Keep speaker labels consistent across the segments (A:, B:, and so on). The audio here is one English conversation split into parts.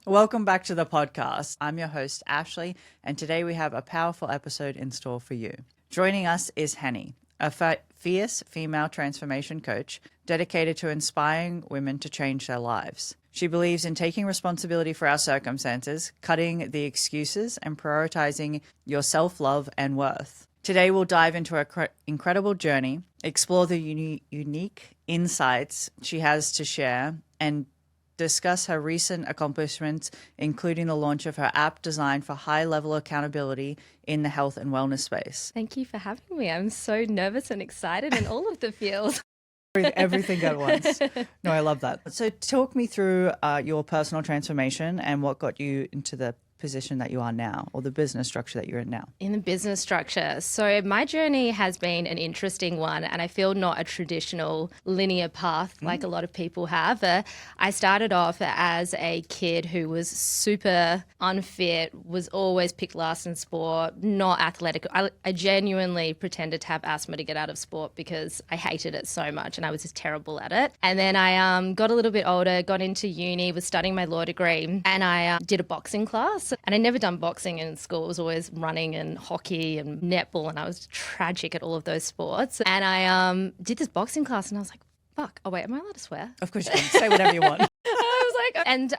A: Welcome back to the podcast. I'm your host, Ashleigh, and today we have a powerful episode in store for you. Joining us is Hanny, a fierce female transformation coach dedicated to inspiring women to change their lives. She believes in taking responsibility for our circumstances, cutting the excuses, and prioritizing your self-love and worth. Today, we'll dive into her incredible journey, explore the unique insights she has to share, and discuss her recent accomplishments, including the launch of her app designed for high-level accountability in the health and wellness space.
B: Thank you for having me. I'm so nervous and excited in all of the feels.
A: Everything at once. No, I love that. So talk me through your personal transformation and what got you into the position that you are now, or the business structure that you're in now.
B: In the business structure. So my journey has been an interesting one, and I feel not a traditional linear path like a lot of people have. I started off as a kid who was super unfit, was always picked last in sport, not athletic. I genuinely pretended to have asthma to get out of sport because I hated it so much and I was just terrible at it. And then I got a little bit older, got into uni, was studying my law degree, and I did a boxing class. And I'd never done boxing in school. It was always running and hockey and netball, and I was tragic at all of those sports. And I did this boxing class, and I was like, fuck, oh wait, am I allowed to swear?
A: Of course you can. Say whatever you want.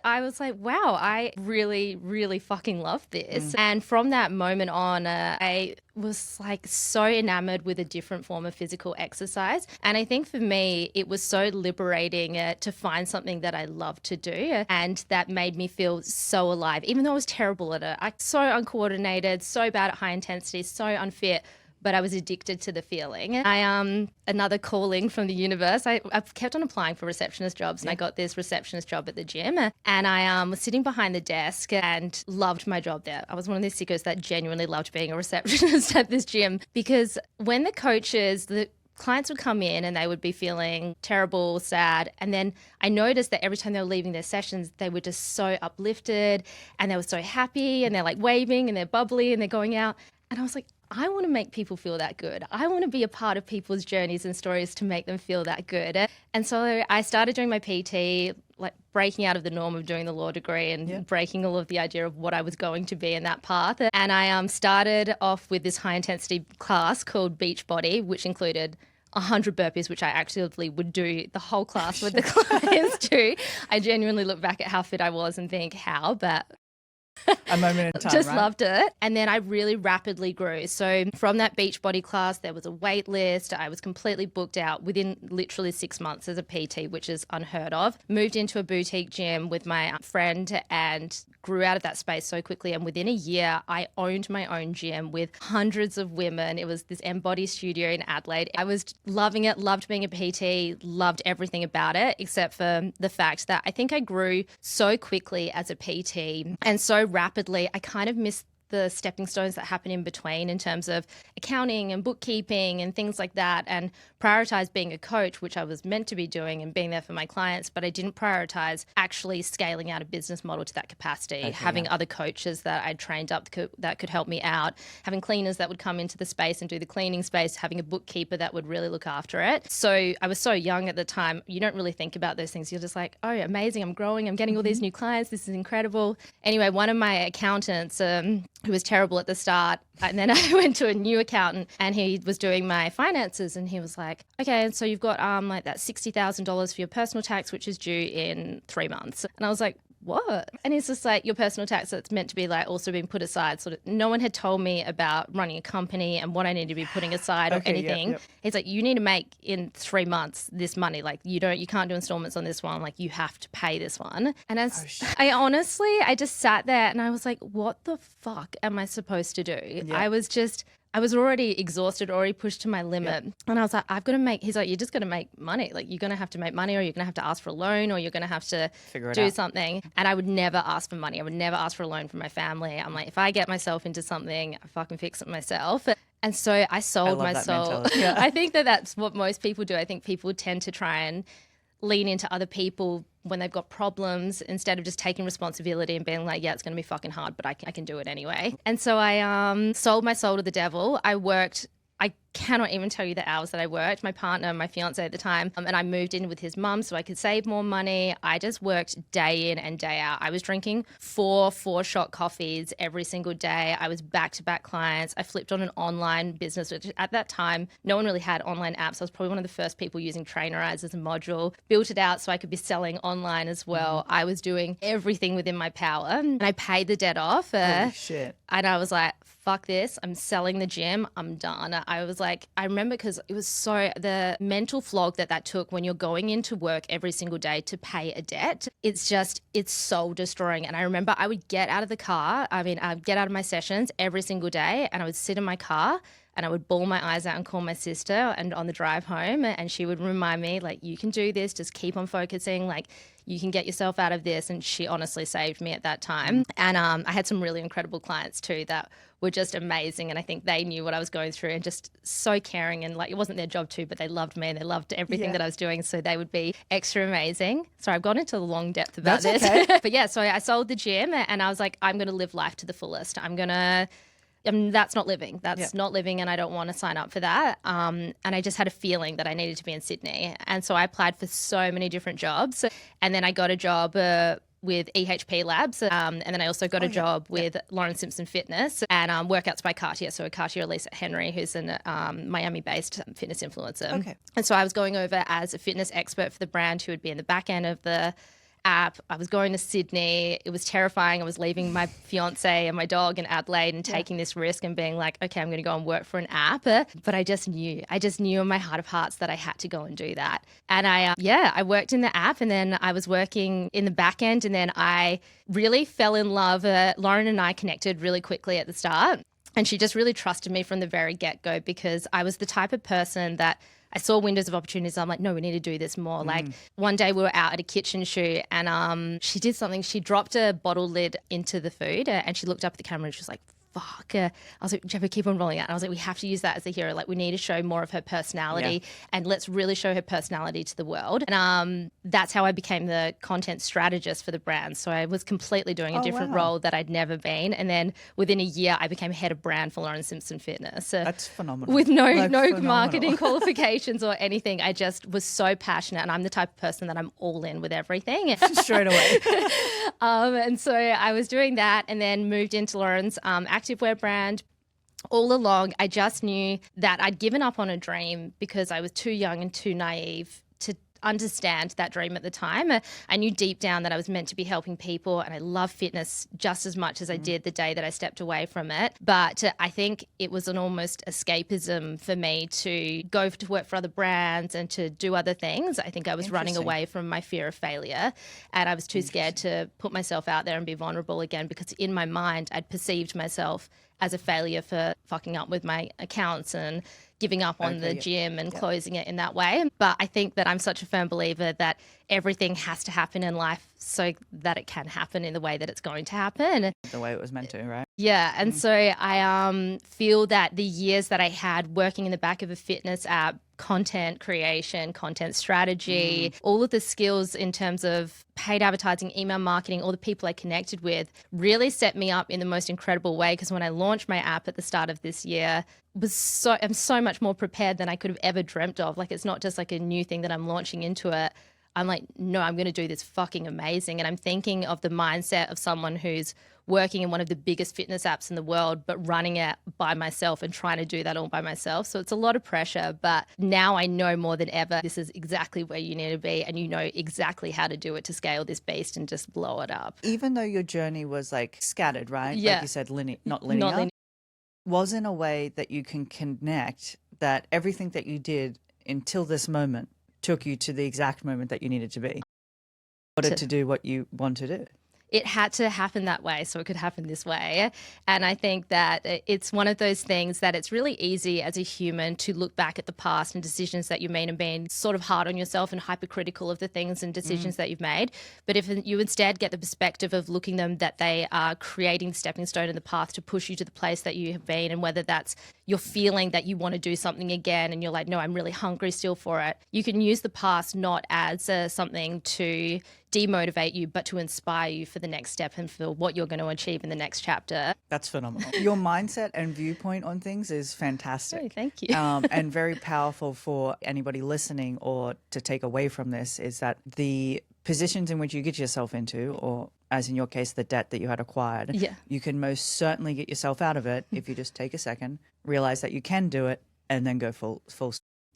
B: I was like, wow, I really, really fucking love this. And from that moment on, I was like so enamored with a different form of physical exercise. And I think for me, it was so liberating to find something that I love to do. And that made me feel so alive, even though I was terrible at it. I was so uncoordinated, so bad at high intensity, so unfit. But I was addicted to the feeling. Another calling from the universe. I've kept on applying for receptionist jobs, and I got this receptionist job at the gym. And I was sitting behind the desk and loved my job there. I was one of these sickos that genuinely loved being a receptionist at this gym, because when the clients would come in and they would be feeling terrible, sad. And then I noticed that every time they were leaving their sessions, they were just so uplifted and they were so happy and they're like waving and they're bubbly and they're going out. And I was like, I want to make people feel that good. I want to be a part of people's journeys and stories to make them feel that good. And so I started doing my PT, like breaking out of the norm of doing the law degree and breaking all of the idea of what I was going to be in that path. And I started off with this high intensity class called Beachbody, which included 100 burpees, which I actively would do the whole class with the clients too. I genuinely look back at how fit I was and think, how? But
A: a moment in time,
B: just
A: right?
B: loved it. And then I really rapidly grew. So from that Beachbody class, there was a wait list. I was completely booked out within literally 6 months as a PT, which is unheard of. Moved into a boutique gym with my friend and grew out of that space so quickly. And within a year, I owned my own gym with hundreds of women. It was this Embody studio in Adelaide. I was loving it, loved being a PT, loved everything about it, except for the fact that I think I grew so quickly as a PT and so rapidly, I kind of missed the stepping stones that happen in between in terms of accounting and bookkeeping and things like that, and prioritize being a coach, which I was meant to be doing and being there for my clients, but I didn't prioritize actually scaling out a business model to that capacity, having other coaches that I trained up that could help me out, having cleaners that would come into the space and do the cleaning space, having a bookkeeper that would really look after it. So I was so young at the time, you don't really think about those things. You're just like, oh, amazing, I'm growing, I'm getting all these new clients, this is incredible. Anyway, one of my accountants, who was terrible at the start. And then I went to a new accountant and he was doing my finances and he was like, okay, and so you've got like that $60,000 for your personal tax, which is due in 3 months. And I was like, what? And he's just like, your personal tax that's meant to be like also being put aside. Sort of, no one had told me about running a company and what I need to be putting aside or anything. Yep. He's like, you need to make in 3 months this money. Like you can't do installments on this one. Like you have to pay this one. And I just sat there and I was like, what the fuck am I supposed to do? Yep. I was already exhausted, already pushed to my limit. Yep. And I was like, he's like, you're just going to make money. Like you're going to have to make money, or you're going to have to ask for a loan, or you're going to have to do something. And I would never ask for money. I would never ask for a loan from my family. I'm like, if I get myself into something, I fucking fix it myself. And so I sold my soul. Yeah. I think that's what most people do. I think people tend to try and lean into other people when they've got problems instead of just taking responsibility and being like, yeah, it's going to be fucking hard, but I can do it anyway. And so I sold my soul to the devil. I cannot even tell you the hours that I worked. My partner, my fiance at the time, and I moved in with his mum so I could save more money. I just worked day in and day out. I was drinking four-shot coffees every single day. I was back-to-back clients. I flipped on an online business, which at that time, no one really had online apps. I was probably one of the first people using Trainerize as a module. Built it out so I could be selling online as well. I was doing everything within my power. And I paid the debt off.
A: Holy shit.
B: And I was like, fuck this, I'm selling the gym, I'm done. I was like, I remember because it was so, the mental flog that took when you're going into work every single day to pay a debt, it's soul destroying. And I remember I would get out of the car, I'd get out of my sessions every single day and I would sit in my car and I would bawl my eyes out and call my sister, and on the drive home, and she would remind me, like, you can do this, just keep on focusing, like, you can get yourself out of this. And she honestly saved me at that time. And I had some really incredible clients too that were just amazing. And I think they knew what I was going through and just so caring. And like, it wasn't their job too, but they loved me and they loved everything that I was doing. So they would be extra amazing. Sorry, I've gone into a long depth about this. Okay. But yeah, so I sold the gym and I was like, I'm going to live life to the fullest. That's not living. That's not living, and I don't want to sign up for that. And I just had a feeling that I needed to be in Sydney. And so I applied for so many different jobs. And then I got a job with EHP Labs. And then I also got a job with Lauren Simpson Fitness and Workouts by Cartier. So Cartier Elise Henry, who's a Miami-based fitness influencer. Okay. And so I was going over as a fitness expert for the brand who would be in the back end of the app. I was going to Sydney. It was terrifying. I was leaving my fiance and my dog in Adelaide and taking this risk and being like, okay, I'm going to go and work for an app. But I just knew in my heart of hearts that I had to go and do that. And I worked in the app, and then I was working in the back end, and then I really fell in love. Lauren and I connected really quickly at the start. And she just really trusted me from the very get-go because I was the type of person that I saw windows of opportunities. I'm like, no, we need to do this more. Like one day we were out at a kitchen shoot and she did something. She dropped a bottle lid into the food and she looked up at the camera and she was like, fuck. I was like, Jeffrey, keep on rolling out. And I was like, we have to use that as a hero. Like, we need to show more of her personality and let's really show her personality to the world. And that's how I became the content strategist for the brand. So I was completely doing a different role that I'd never been. And then within a year, I became head of brand for Lauren Simpson Fitness.
A: That's phenomenal.
B: With no marketing qualifications or anything. I just was so passionate, and I'm the type of person that I'm all in with everything.
A: Straight away.
B: And so I was doing that and then moved into Lauren's activewear brand. All along, I just knew that I'd given up on a dream because I was too young and too naive to understand that dream at the time. I knew deep down that I was meant to be helping people, and I love fitness just as much as I did the day that I stepped away from it. But I think it was an almost escapism for me to go to work for other brands and to do other things. I think I was running away from my fear of failure, and I was too scared to put myself out there and be vulnerable again, because in my mind I'd perceived myself as a failure for fucking up with my accounts and giving up on the gym and closing it in that way. But I think that I'm such a firm believer that everything has to happen in life so that it can happen in the way that it's going to happen.
A: The way it was meant to, right?
B: Yeah. And so I feel that the years that I had working in the back of a fitness app, content creation, content strategy, all of the skills in terms of paid advertising, email marketing, all the people I connected with really set me up in the most incredible way. Because when I launched my app at the start of this year, I'm so much more prepared than I could have ever dreamt of. Like, it's not just like a new thing that I'm launching into it. I'm like, no, I'm going to do this fucking amazing. And I'm thinking of the mindset of someone who's working in one of the biggest fitness apps in the world, but running it by myself and trying to do that all by myself. So it's a lot of pressure, but now I know more than ever, this is exactly where you need to be, and you know exactly how to do it to scale this beast and just blow it up.
A: Even though your journey was like scattered, right?
B: Yeah.
A: Like you said, not linear. Was in a way that you can connect that everything that you did until this moment took you to the exact moment that you needed to be in order to do what you want to do.
B: It had to happen that way so it could happen this way. And I think that it's one of those things that it's really easy as a human to look back at the past and decisions that you made and being sort of hard on yourself and hypercritical of the things and decisions that you've made. But if you instead get the perspective of looking them that they are creating the stepping stone in the path to push you to the place that you have been, and whether that's you're feeling that you want to do something again and you're like, no, I'm really hungry still for it. You can use the past not as something to demotivate you, but to inspire you for the next step and for what you're going to achieve in the next chapter.
A: That's phenomenal. Your mindset and viewpoint on things is fantastic.
B: Oh, thank you.
A: And very powerful for anybody listening or to take away from this is that the positions in which you get yourself into, or as in your case, the debt that you had acquired, you can most certainly get yourself out of it if you just take a second, realize that you can do it, and then go full.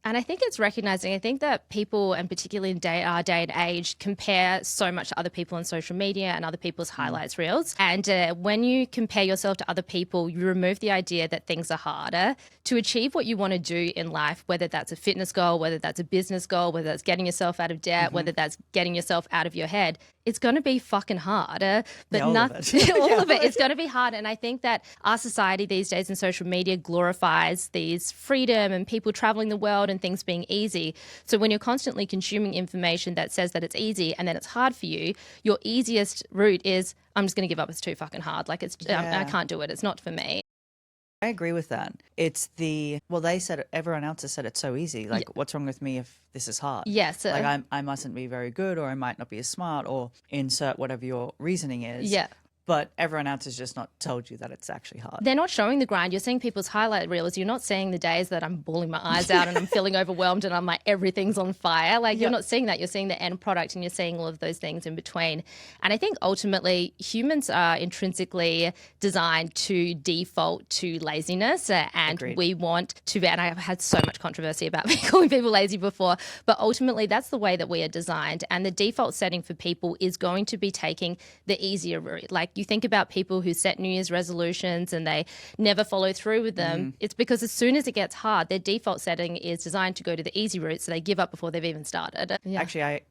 B: And I think it's recognizing, I think that people, and particularly in our day and age, compare so much to other people on social media and other people's highlights reels. And when you compare yourself to other people, you remove the idea that things are harder. To achieve what you want to do in life, whether that's a fitness goal, whether that's a business goal, whether that's getting yourself out of debt, whether that's getting yourself out of your head, it's going to be fucking hard. But
A: all of it.
B: all of it. It's going to be hard. And I think that our society these days in social media glorifies these freedom and people traveling the world and things being easy. So when you're constantly consuming information that says that it's easy and then it's hard for you, your easiest route is, I'm just going to give up. It's too fucking hard. Like I can't do it. It's not for me.
A: I agree with that. It's they said, everyone else has said it's so easy. Like, what's wrong with me if this is hard?
B: Yes.
A: Like, I mustn't be very good, or I might not be as smart, or insert whatever your reasoning is.
B: Yeah.
A: But everyone else has just not told you that it's actually hard.
B: They're not showing the grind. You're seeing people's highlight reels. You're not seeing the days that I'm bawling my eyes out and I'm feeling overwhelmed and I'm like, everything's on fire. Like, you're not seeing that. You're seeing the end product and you're seeing all of those things in between. And I think ultimately humans are intrinsically designed to default to laziness, and
A: Agreed.
B: we want to, and I've had so much controversy about me calling people lazy before, but ultimately that's the way that we are designed. And the default setting for people is going to be taking the easier route. Like, you think about people who set New Year's resolutions and they never follow through with them. It's because as soon as it gets hard, their default setting is designed to go to the easy route, so they give up before they've even started. Yeah.
A: Actually, I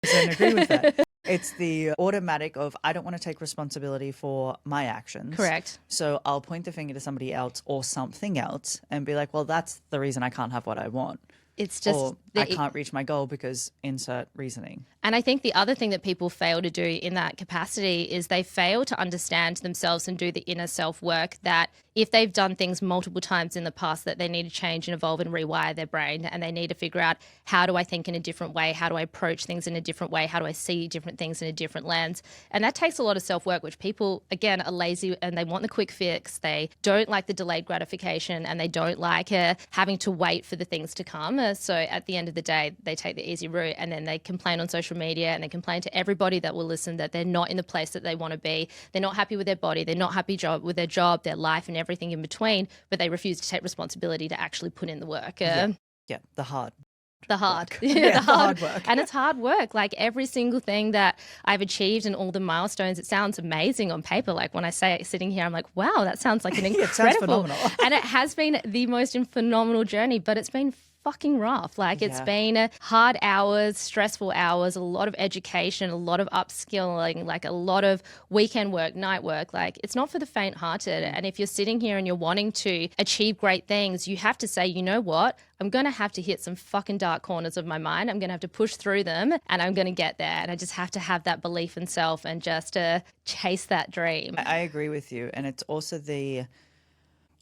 A: don't agree with that. It's the automatic of, I don't want to take responsibility for my actions.
B: Correct.
A: So I'll point the finger to somebody else or something else and be like, well, that's the reason I can't have what I want.
B: It's just
A: or I can't reach my goal because insert reasoning.
B: And I think the other thing that people fail to do in that capacity is they fail to understand themselves and do the inner self work that if they've done things multiple times in the past that they need to change and evolve and rewire their brain, and they need to figure out, how do I think in a different way? How do I approach things in a different way? How do I see different things in a different lens? And that takes a lot of self work, which people, again, are lazy and they want the quick fix. They don't like the delayed gratification and they don't like having to wait for the things to come. So at the end of the day, they take the easy route and then they complain on social media and they complain to everybody that will listen that they're not in the place that they want to be. They're not happy with their body. They're not happy with their job, their life and everything in between, but they refuse to take responsibility to actually put in the work.
A: The hard.
B: The hard.
A: Work.
B: The
A: hard work.
B: And it's hard work. Like, every single thing that I've achieved and all the milestones, it sounds amazing on paper. Like, when I say it sitting here, I'm like, wow, that sounds like an incredible.
A: It sounds phenomenal.
B: And it has been the most phenomenal journey, but it's been fucking rough. Like, it's been hard hours, stressful hours, a lot of education, a lot of upskilling, like a lot of weekend work, night work. Like, it's not for the faint-hearted. And if you're sitting here and you're wanting to achieve great things, you have to say, you know what? I'm going to have to hit some fucking dark corners of my mind. I'm going to have to push through them and I'm going to get there. And I just have to have that belief in self and just chase that dream.
A: I agree with you. And it's also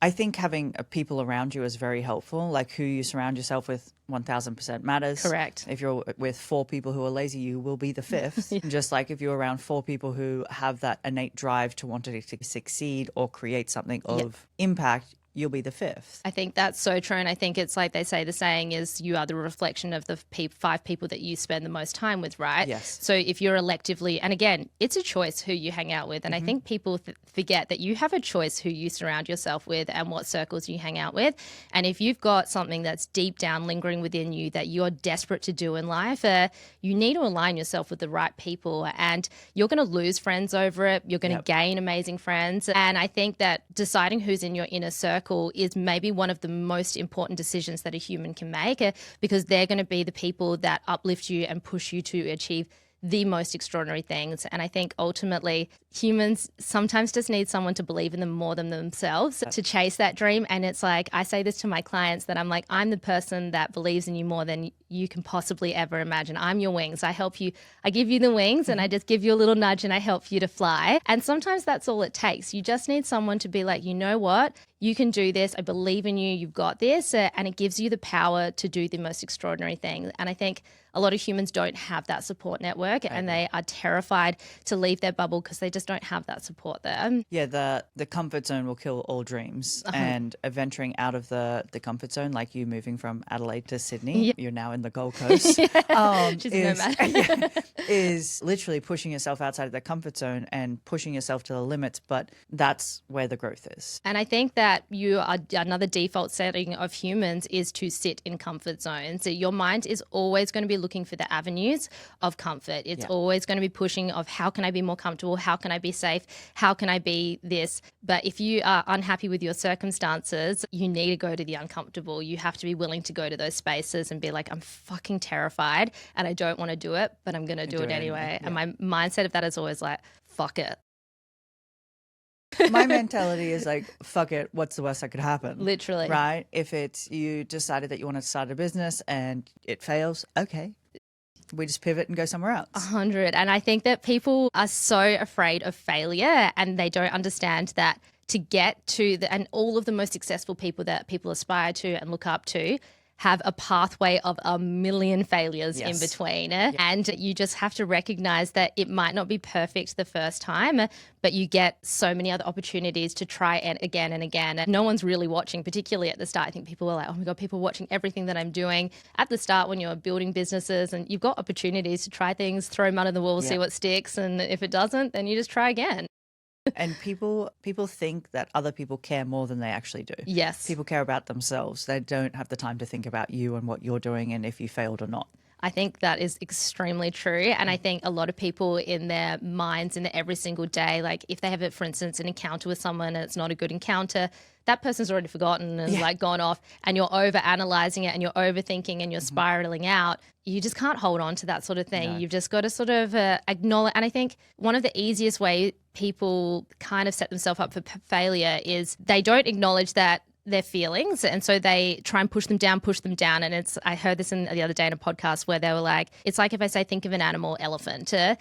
A: I think having people around you is very helpful. Like, who you surround yourself with 1000% matters.
B: Correct.
A: If you're with 4 people who are lazy, you will be the 5th. Just like if you're around 4 people who have that innate drive to want to succeed or create something of impact, you'll be the 5th.
B: I think that's so true. And I think it's like they say, the saying is, you are the reflection of the 5 people that you spend the most time with, right?
A: Yes.
B: So if you're electively, and again, it's a choice who you hang out with. And I think people forget that you have a choice who you surround yourself with and what circles you hang out with. And if you've got something that's deep down lingering within you that you're desperate to do in life, you need to align yourself with the right people. And you're going to lose friends over it. You're going to gain amazing friends. And I think that deciding who's in your inner circle is maybe one of the most important decisions that a human can make, because they're going to be the people that uplift you and push you to achieve the most extraordinary things. And I think ultimately humans sometimes just need someone to believe in them more than themselves to chase that dream. And it's like, I say this to my clients that I'm like, I'm the person that believes in you more than you can possibly ever imagine. I'm your wings. I help you. I give you the wings and I just give you a little nudge and I help you to fly. And sometimes that's all it takes. You just need someone to be like, you know what? You can do this. I believe in you. You've got this. And it gives you the power to do the most extraordinary thing. And I think a lot of humans don't have that support network and they are terrified to leave their bubble because they just don't have that support there.
A: Yeah, the comfort zone will kill all dreams. And venturing out of the comfort zone, like you moving from Adelaide to Sydney, you're now in the Gold Coast, is literally pushing yourself outside of the comfort zone and pushing yourself to the limits. But that's where the growth is.
B: And I think that another default setting of humans is to sit in comfort zones. So your mind is always going to be looking for the avenues of comfort. It's always going to be pushing of how can I be more comfortable? How can I be safe? How can I be this? But if you are unhappy with your circumstances, you need to go to the uncomfortable. You have to be willing to go to those spaces and be like, I'm fucking terrified and I don't want to do it, but I'm going to do it anyway. Yeah. And my mindset of that is always like, fuck it.
A: My mentality is like, fuck it, what's the worst that could happen?
B: Literally.
A: Right? If it's you decided that you want to start a business and it fails, okay. We just pivot and go somewhere else.
B: 100. And I think that people are so afraid of failure and they don't understand that to get to and all of the most successful people that people aspire to and look up to have a pathway of a million failures in between. And you just have to recognize that it might not be perfect the first time, but you get so many other opportunities to try it again and again. No one's really watching, particularly at the start. I think people are like, oh my God, people are watching everything that I'm doing. At the start when you're building businesses and you've got opportunities to try things, throw mud in the wall, see what sticks. And if it doesn't, then you just try again.
A: And people think that other people care more than they actually do.
B: Yes.
A: People care about themselves. They don't have the time to think about you and what you're doing and if you failed or not.
B: I think that is extremely true. And I think a lot of people in their minds in every single day, like if they have, for instance, an encounter with someone and it's not a good encounter, that person's already forgotten and like gone off and you're over analyzing it and you're overthinking and you're spiraling out. You just can't hold on to that sort of thing. No. You've just got to sort of acknowledge. And I think one of the easiest way people kind of set themselves up for failure is they don't acknowledge that their feelings and so they try and push them down. And I heard this the other day in a podcast where they were like, it's like if I say think of an animal, elephant, and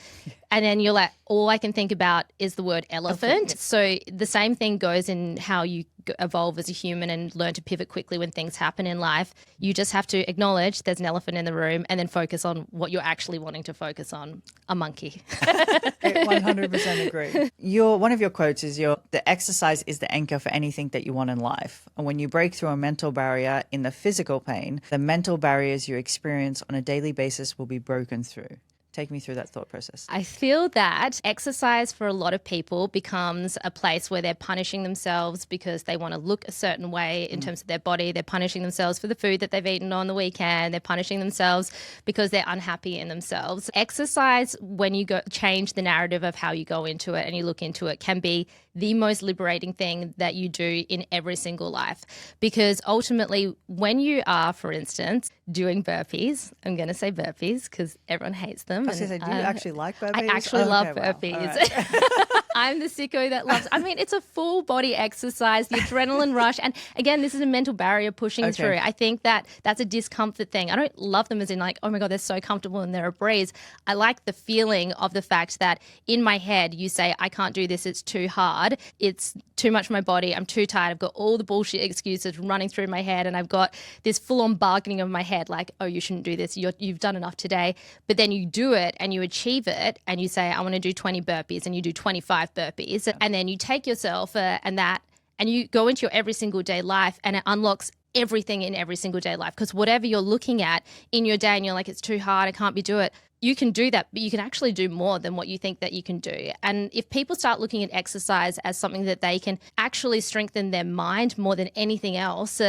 B: then you're like, all I can think about is the word elephant. So the same thing goes in how you evolve as a human and learn to pivot quickly when things happen in life. You just have to acknowledge there's an elephant in the room and then focus on what you're actually wanting to focus on, a monkey.
A: 100% agree. One of your quotes is the exercise is the anchor for anything that you want in life. And when you break through a mental barrier in the physical pain, the mental barriers you experience on a daily basis will be broken through. Take me through that thought process.
B: I feel that exercise for a lot of people becomes a place where they're punishing themselves because they want to look a certain way in terms of their body. They're punishing themselves for the food that they've eaten on the weekend. They're punishing themselves because they're unhappy in themselves. Exercise, when you change the narrative of how you go into it and you look into it, can be the most liberating thing that you do in every single life. Because ultimately, when you are, for instance, doing burpees, I'm going to say burpees because everyone hates them.
A: I was going to say, do you actually like burpees?
B: I actually love burpees.
A: Wow. Right.
B: I'm the sicko that loves, I mean, it's a full body exercise, the adrenaline rush. And again, this is a mental barrier pushing through. I think that that's a discomfort thing. I don't love them as in like, oh my God, they're so comfortable and they're a breeze. I like the feeling of the fact that in my head, you say, I can't do this. It's too hard. It's too much for my body. I'm too tired. I've got all the bullshit excuses running through my head and I've got this full on bargaining of my head like, oh, you shouldn't do this. You've done enough today. But then you do it and you achieve it and you say, I want to do 20 burpees and you do 25 burpees. And then you take yourself and you go into your every single day life and it unlocks everything in every single day life. Because whatever you're looking at in your day and you're like, it's too hard, I can't do it. You can do that, but you can actually do more than what you think that you can do. And if people start looking at exercise as something that they can actually strengthen their mind more than anything else,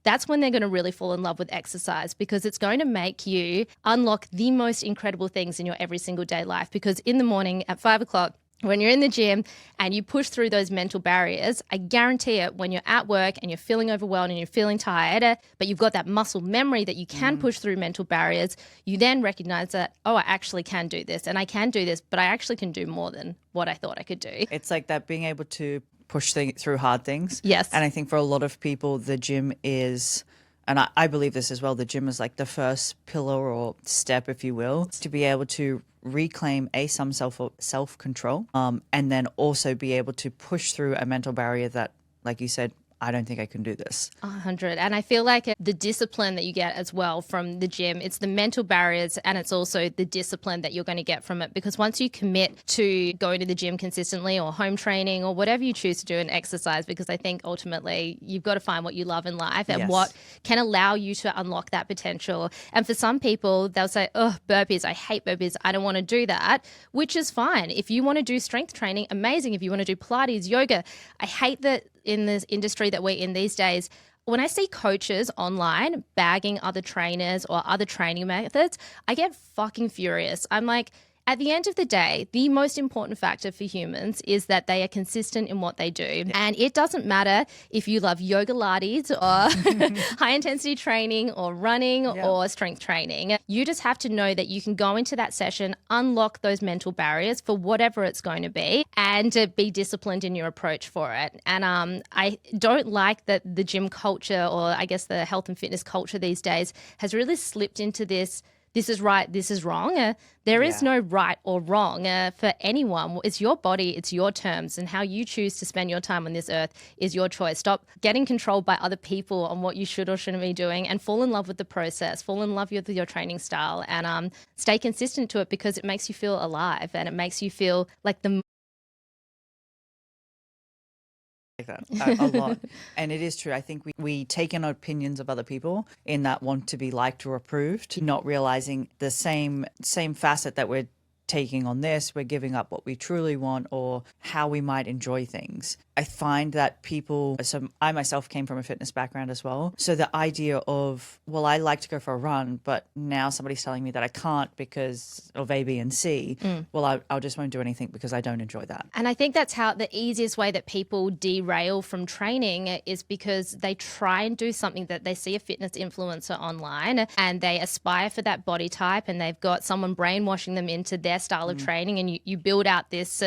B: that's when they're going to really fall in love with exercise because it's going to make you unlock the most incredible things in your every single day life. Because in the morning at 5 o'clock, when you're in the gym and you push through those mental barriers, I guarantee it, when you're at work and you're feeling overwhelmed and you're feeling tired, but you've got that muscle memory that you can push through mental barriers, you then recognize that, oh, I actually can do this and I can do this, but I actually can do more than what I thought I could do.
A: It's like that being able to push through hard things.
B: Yes.
A: And I think for a lot of people, the gym is and I believe this as well, the gym is like the first pillar or step, if you will, to be able to reclaim some self-control, and then also be able to push through a mental barrier that, like you said, I don't think I can do this.
B: 100. And I feel like the discipline that you get as well from the gym, it's the mental barriers and it's also the discipline that you're going to get from it. Because once you commit to going to the gym consistently or home training or whatever you choose to do in exercise, because I think ultimately you've got to find what you love in life and what can allow you to unlock that potential. And for some people, they'll say, oh, burpees, I hate burpees, I don't want to do that, which is fine. If you want to do strength training, amazing. If you want to do Pilates, yoga, I hate that in this industry that we're in these days, when I see coaches online bagging other trainers or other training methods, I get fucking furious. I'm like, at the end of the day, the most important factor for humans is that they are consistent in what they do. And it doesn't matter if you love yoga lattes or high intensity training or running or strength training. You just have to know that you can go into that session, unlock those mental barriers for whatever it's going to be, and be disciplined in your approach for it. And I don't like that the gym culture, or I guess the health and fitness culture these days, has really slipped into this is right, this is wrong. There is no right or wrong for anyone. It's your body, it's your terms, and how you choose to spend your time on this earth is your choice. Stop getting controlled by other people on what you should or shouldn't be doing, and fall in love with the process, fall in love with your training style, and stay consistent to it, because it makes you feel alive and it makes you feel like the
A: Like that a lot. And it is true. I think we take in opinions of other people in that want to be liked or approved, not realizing the same facet that we're taking on this, we're giving up what we truly want or how we might enjoy things. I find that people, so I myself came from a fitness background as well. So the idea of, well, I like to go for a run, but now somebody's telling me that I can't because of A, B, and C. Well, I just won't do anything because I don't enjoy that.
B: And I think that's how the easiest way that people derail from training is because they try and do something that they see a fitness influencer online and they aspire for that body type, and they've got someone brainwashing them into their style of training, and you build out this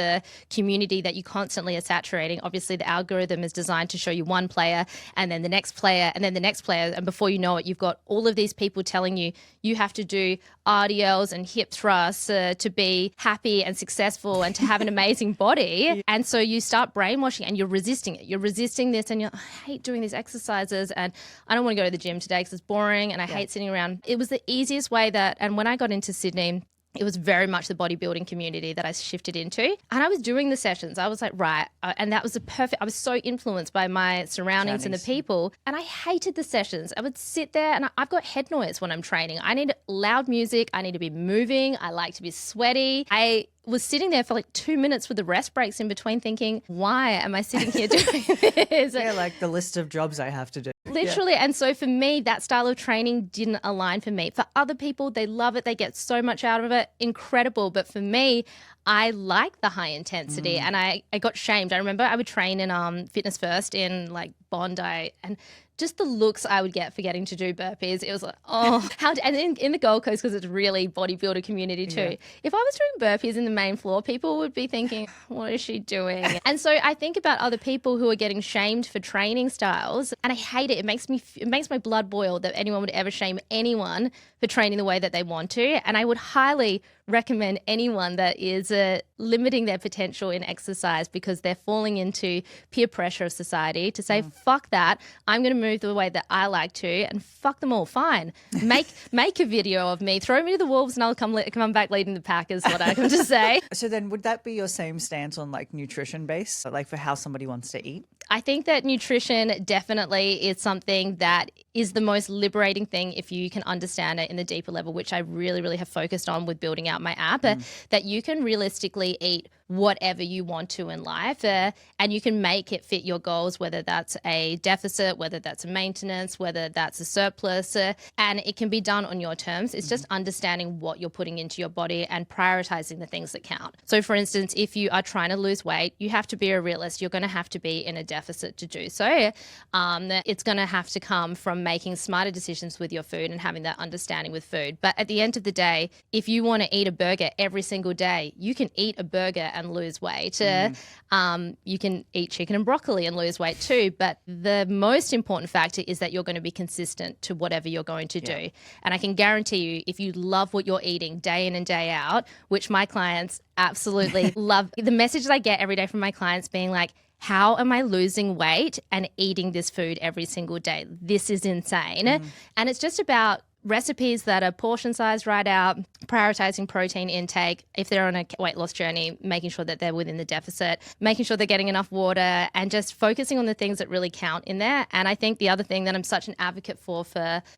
B: community that you constantly are saturating. Obviously, the algorithm is designed to show you one player and then the next player and then the next player, and before you know it, you've got all of these people telling you you have to do RDLs and hip thrusts to be happy and successful and to have an amazing body. And so you start brainwashing and you're resisting it. You're resisting this and I hate doing these exercises and I don't want to go to the gym today because it's boring and I hate sitting around. It was the easiest way and when I got into Sydney, it was very much the bodybuilding community that I shifted into. And I was doing the sessions. I was like, right. And that was I was so influenced by my surroundings and the people. And I hated the sessions. I would sit there and I've got head noise when I'm training. I need loud music. I need to be moving. I like to be sweaty. I was sitting there for like 2 minutes with the rest breaks in between thinking, why am I sitting here doing this?
A: Yeah, like the list of jobs I have to do.
B: Literally. Yeah. And so for me, that style of training didn't align for me. For other people, they love it. They get so much out of it. Incredible. But for me, I like the high intensity and I got shamed. I remember I would train in Fitness First in like Bondi, and just the looks I would get for getting to do burpees, it was like, oh, and in the Gold Coast, because it's really bodybuilder community too. Yeah. If I was doing burpees in the main floor, people would be thinking, what is she doing? And so I think about other people who are getting shamed for training styles, and I hate it. It makes my blood boil that anyone would ever shame anyone for training the way that they want to. And I would highly recommend anyone that is limiting their potential in exercise because they're falling into peer pressure of society to say, fuck that, I'm going to move the way that I like to, and fuck them all, fine. Make a video of me, throw me to the wolves and I'll come back leading the pack is what I can just say.
A: So then would that be your same stance on like nutrition base, like for how somebody wants to eat?
B: I think that nutrition definitely is something that is the most liberating thing if you can understand it in the deeper level, which I really, really have focused on with building out my app, that you can realistically eat whatever you want to in life and you can make it fit your goals, whether that's a deficit, whether that's a maintenance, whether that's a surplus, and it can be done on your terms. It's just understanding what you're putting into your body and prioritizing the things that count. So for instance, if you are trying to lose weight, you have to be a realist. You're going to have to be in a deficit to do so. It's going to have to come from making smarter decisions with your food and having that understanding with food. But at the end of the day, if you want to eat a burger every single day, you can eat a burger and lose weight. You can eat chicken and broccoli and lose weight too. But the most important factor is that you're going to be consistent to whatever you're going to do. And I can guarantee you, if you love what you're eating day in and day out, which my clients absolutely love, the messages I get every day from my clients being like, how am I losing weight and eating this food every single day? This is insane. And it's just about recipes that are portion sized right out, prioritizing protein intake. If they're on a weight loss journey, making sure that they're within the deficit, making sure they're getting enough water, and just focusing on the things that really count in there. And I think the other thing that I'm such an advocate for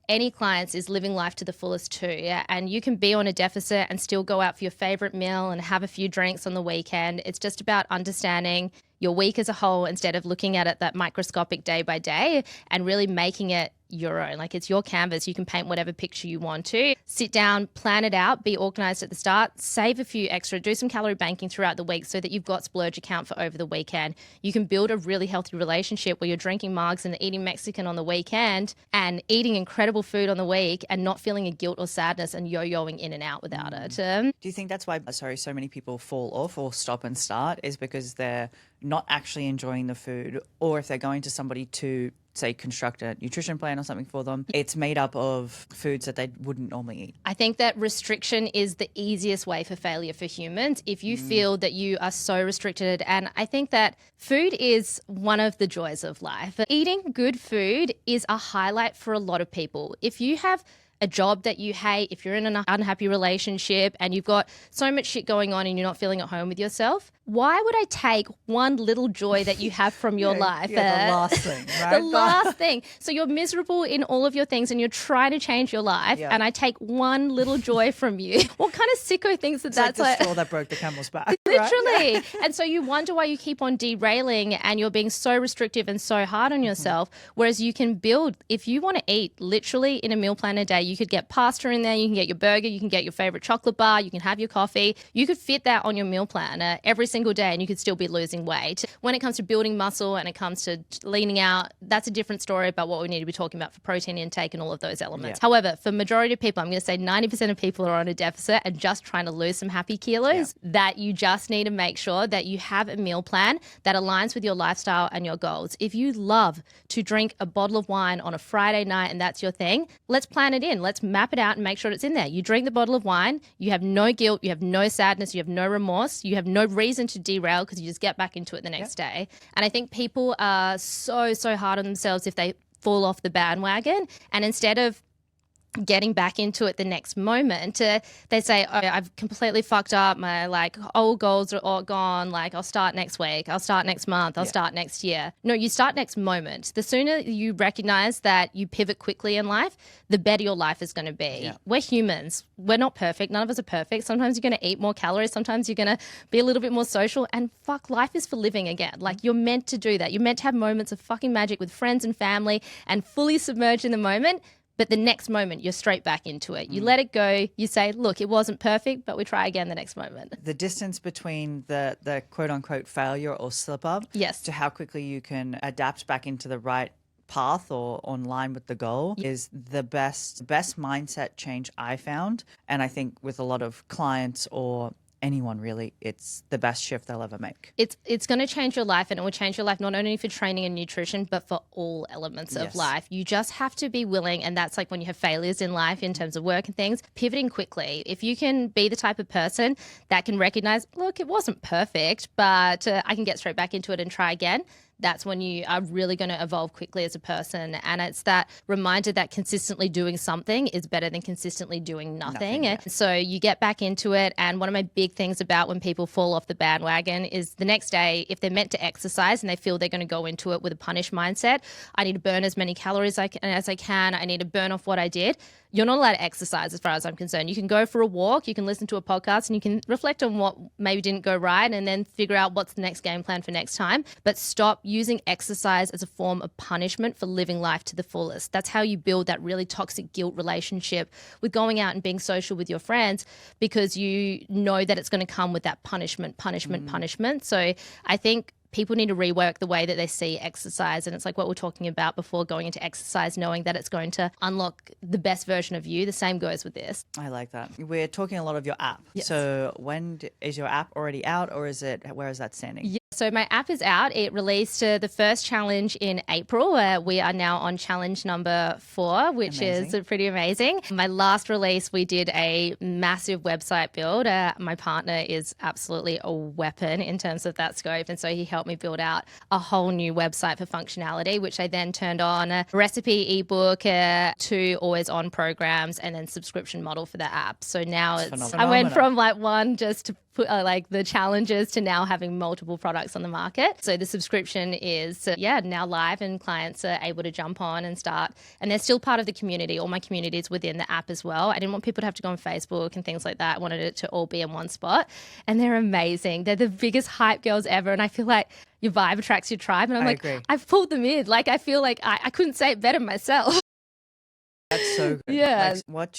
B: any clients is living life to the fullest too. Yeah? And you can be on a deficit and still go out for your favorite meal and have a few drinks on the weekend. It's just about understanding your week as a whole instead of looking at it that microscopic day by day and really making it your own. Like, it's your canvas. You can paint whatever picture you want to. Sit down, plan it out, be organized at the start, save a few extra, do some calorie banking throughout the week so that you've got splurge account for over the weekend. You can build a really healthy relationship where you're drinking mugs and eating Mexican on the weekend and eating incredible food on the week and not feeling a guilt or sadness and yo-yoing in and out without it.
A: Do you think that's why, so many people fall off or stop and start, is because they're not actually enjoying the food, or if they're going to somebody to, say, construct a nutrition plan or something for them, it's made up of foods that they wouldn't normally eat?
B: I think that restriction is the easiest way for failure for humans. If you feel that you are so restricted, and I think that food is one of the joys of life. Eating good food is a highlight for a lot of people. If you have a job that you hate, if you're in an unhappy relationship and you've got so much shit going on and you're not feeling at home with yourself, why would I take one little joy that you have from your life?
A: The last thing, right?
B: The last thing. So you're miserable in all of your things and you're trying to change your life, and I take one little joy from you. What kind of sicko thinks that that's
A: like the straw that broke the camel's back?
B: Literally.
A: Right?
B: And so you wonder why you keep on derailing and you're being so restrictive and so hard on yourself, whereas you can build, if you want to eat literally in a meal plan a day, you could get pasta in there, you can get your burger, you can get your favorite chocolate bar, you can have your coffee. You could fit that on your meal plan every single day and you could still be losing weight. When it comes to building muscle and it comes to leaning out, that's a different story about what we need to be talking about for protein intake and all of those elements. However, for majority of people, I'm going to say 90% of people are on a deficit and just trying to lose some happy kilos, that you just need to make sure that you have a meal plan that aligns with your lifestyle and your goals. If you love to drink a bottle of wine on a Friday night and that's your thing, let's plan it in. Let's map it out and make sure it's in there. You drink the bottle of wine, you have no guilt, you have no sadness, you have no remorse, you have no reason to derail because you just get back into it the next day. And I think people are so hard on themselves if they fall off the bandwagon, and instead of getting back into it the next moment, they say, oh, I've completely fucked up, my old goals are all gone, I'll start next week, I'll start next month, I'll start next year. No, you start next moment. The sooner you recognize that you pivot quickly in life, the better your life is going to be. We're humans, we're not perfect, none of us are perfect. Sometimes you're going to eat more calories, sometimes you're going to be a little bit more social, and life is for living again. You're meant to do that. You're meant to have moments of fucking magic with friends and family and fully submerged in the moment. But the next moment, you're straight back into it. You let it go. You say, look, it wasn't perfect, but we try again the next moment.
A: The distance between the quote-unquote failure or slip-up to how quickly you can adapt back into the right path or on line with the goal is the best mindset change I found. And I think with a lot of clients or anyone really, it's the best shift they'll ever make.
B: It's going to change your life, and it will change your life not only for training and nutrition, but for all elements of life. You just have to be willing, and that's when you have failures in life in terms of work and things, pivoting quickly. If you can be the type of person that can recognize, look, it wasn't perfect, but I can get straight back into it and try again, that's when you are really going to evolve quickly as a person. And it's that reminder that consistently doing something is better than consistently doing nothing. So you get back into it. And one of my big things about when people fall off the bandwagon is the next day, if they're meant to exercise and they feel they're going to go into it with a punish mindset, I need to burn as many calories as I can. I need to burn off what I did. You're not allowed to exercise as far as I'm concerned. You can go for a walk, you can listen to a podcast, and you can reflect on what maybe didn't go right and then figure out what's the next game plan for next time. But stop using exercise as a form of punishment for living life to the fullest. That's how you build that really toxic guilt relationship with going out and being social with your friends, because you know that it's going to come with that punishment. So I think people need to rework the way that they see exercise. And it's like what we're talking about before, going into exercise, knowing that it's going to unlock the best version of you. The same goes with this.
A: I like that. We're talking a lot of your app.
B: Yes.
A: So is your app already out, or where is that standing?
B: Yeah, so my app is out. It released the first challenge in April. We are now on challenge number 4, which is pretty amazing. My last release, we did a massive website build. My partner is absolutely a weapon in terms of that scope. And so he helped me build out a whole new website for functionality, which I then turned on a recipe ebook, 2 always on programs, and then subscription model for the app. So now I went from like one just to put like the challenges to now having multiple products on the market. So the subscription is now live, and clients are able to jump on and start, and they're still part of the community. All my community is within the app as well. I didn't want people to have to go on Facebook and things like that. I wanted it to all be in one spot, and they're amazing. They're the biggest hype girls ever, and I feel like your vibe attracts your tribe, and I'm
A: agree.
B: I've pulled them in. Like I feel like I couldn't say it better myself.
A: That's so good.
B: Yeah.
A: Like,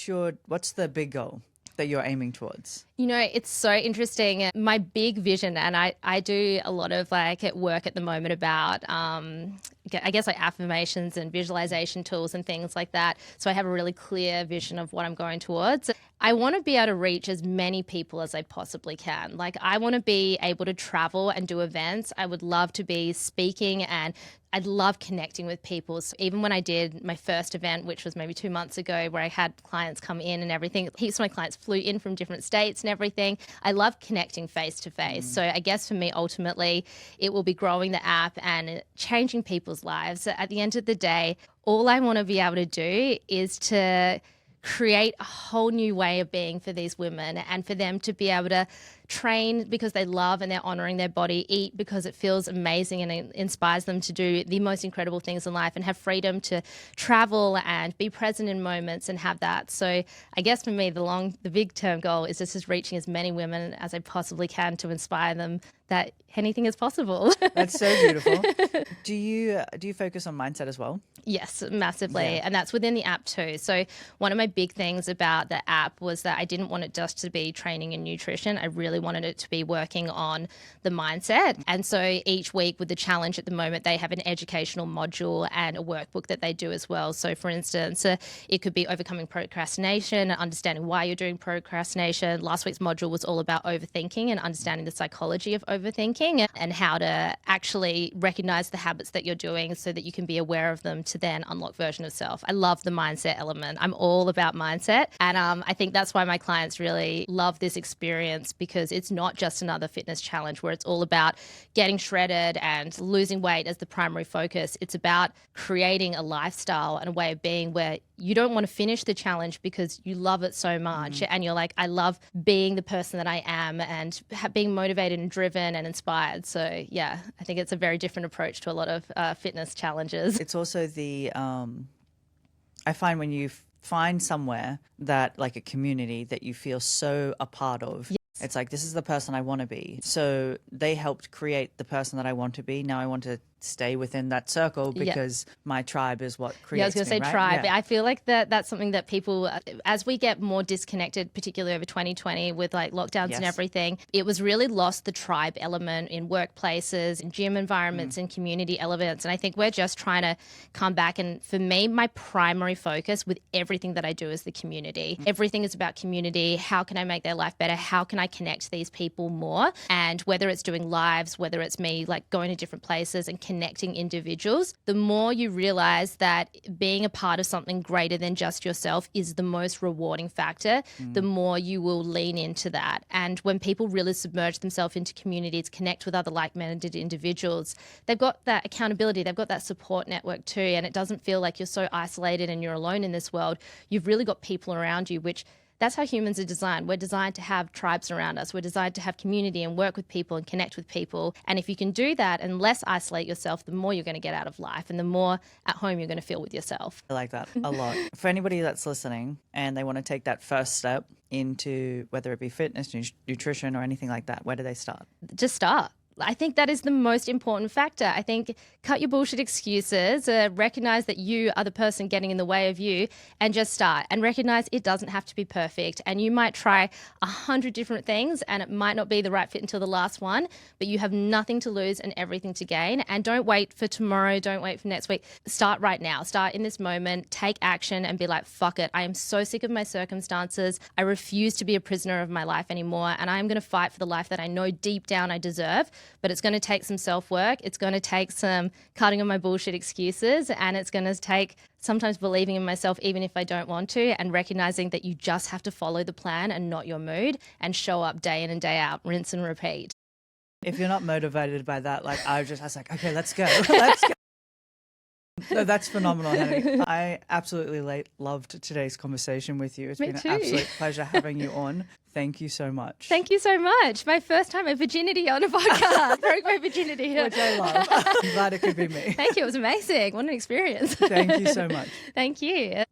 A: what's the big goal that you're aiming towards?
B: You know, it's so interesting. My big vision, and I do a lot of like work at the moment about, I guess like affirmations and visualization tools and things like that. So I have a really clear vision of what I'm going towards. I want to be able to reach as many people as I possibly can. Like I want to be able to travel and do events. I would love to be speaking, and I'd love connecting with people. So even when I did my first event, which was maybe 2 months ago, where I had clients come in and everything, heaps of my clients flew in from different states and everything. I love connecting face to face. So I guess for me, ultimately, it will be growing the app and changing people's lives. At the end of the day, all I want to be able to do is to create a whole new way of being for these women, and for them to be able to train because they love and they're honoring their body, eat because it feels amazing and it inspires them to do the most incredible things in life, and have freedom to travel and be present in moments and have that. So I guess for me, the big term goal is just reaching as many women as I possibly can to inspire them that anything is possible.
A: That's so beautiful. Do you focus on mindset as well?
B: Yes, massively. And that's within the app too. So one of my big things about the app was that I didn't want it just to be training and nutrition. I really wanted it to be working on the mindset. And so each week with the challenge at the moment, they have an educational module and a workbook that they do as well. So for instance, it could be overcoming procrastination, understanding why you're doing procrastination. Last week's module was all about overthinking and understanding the psychology of overthinking and how to actually recognize the habits that you're doing so that you can be aware of them to then unlock version of self. I love the mindset element. I'm all about mindset. And I think that's why my clients really love this experience, because it's not just another fitness challenge where it's all about getting shredded and losing weight as the primary focus. It's about creating a lifestyle and a way of being where you don't want to finish the challenge because you love it so much. And you're like, I love being the person that I am and being motivated and driven and inspired. So yeah, I think it's a very different approach to a lot of fitness challenges.
A: It's also I find when you find somewhere that, like a community that you feel so a part of, it's like, this is the person I want to be. So they helped create the person that I want to be. Now I want to stay within that circle because my tribe is what creates
B: I was going to say
A: right?
B: tribe. I feel like that's something that people, as we get more disconnected, particularly over 2020 with like lockdowns and everything, it was really lost the tribe element in workplaces, in gym environments, in community elements. And I think we're just trying to come back. And for me, my primary focus with everything that I do is the community. Everything is about community. How can I make their life better? How can I connect these people more? And whether it's doing lives, whether it's me like going to different places and connecting individuals, the more you realize that being a part of something greater than just yourself is the most rewarding factor, the more you will lean into that. And when people really submerge themselves into communities, connect with other like-minded individuals, they've got that accountability, they've got that support network too, and it doesn't feel like you're so isolated and you're alone in this world. You've really got people around you, which that's how humans are designed. We're designed to have tribes around us. We're designed to have community and work with people and connect with people. And if you can do that and less isolate yourself, the more you're going to get out of life and the more at home you're going to feel with yourself.
A: I like that a lot. For anybody that's listening and they want to take that first step into whether it be fitness, nutrition or anything like that, where do they start?
B: Just start. I think that is the most important factor. I think cut your bullshit excuses, recognize that you are the person getting in the way of you, and just start. And recognize it doesn't have to be perfect. And you might try 100 different things and it might not be the right fit until the last one, but you have nothing to lose and everything to gain. And don't wait for tomorrow. Don't wait for next week. Start right now. Start in this moment. Take action and be like, fuck it. I am so sick of my circumstances. I refuse to be a prisoner of my life anymore. And I'm going to fight for the life that I know deep down I deserve. But it's going to take some self-work. It's going to take some cutting of my bullshit excuses. And it's going to take sometimes believing in myself even if I don't want to, and recognizing that you just have to follow the plan and not your mood and show up day in and day out, rinse and repeat.
A: If you're not motivated by that, like I was like, okay, let's go. Let's go. No, that's phenomenal, Hanny. I absolutely loved today's conversation with you. It's been an absolute pleasure having you on. Thank you so much.
B: Thank you so much. My first time at virginity on a podcast. Broke my virginity.
A: Which I love. I'm glad it could be me.
B: Thank you. It was amazing. What an experience.
A: Thank you so much.
B: Thank you.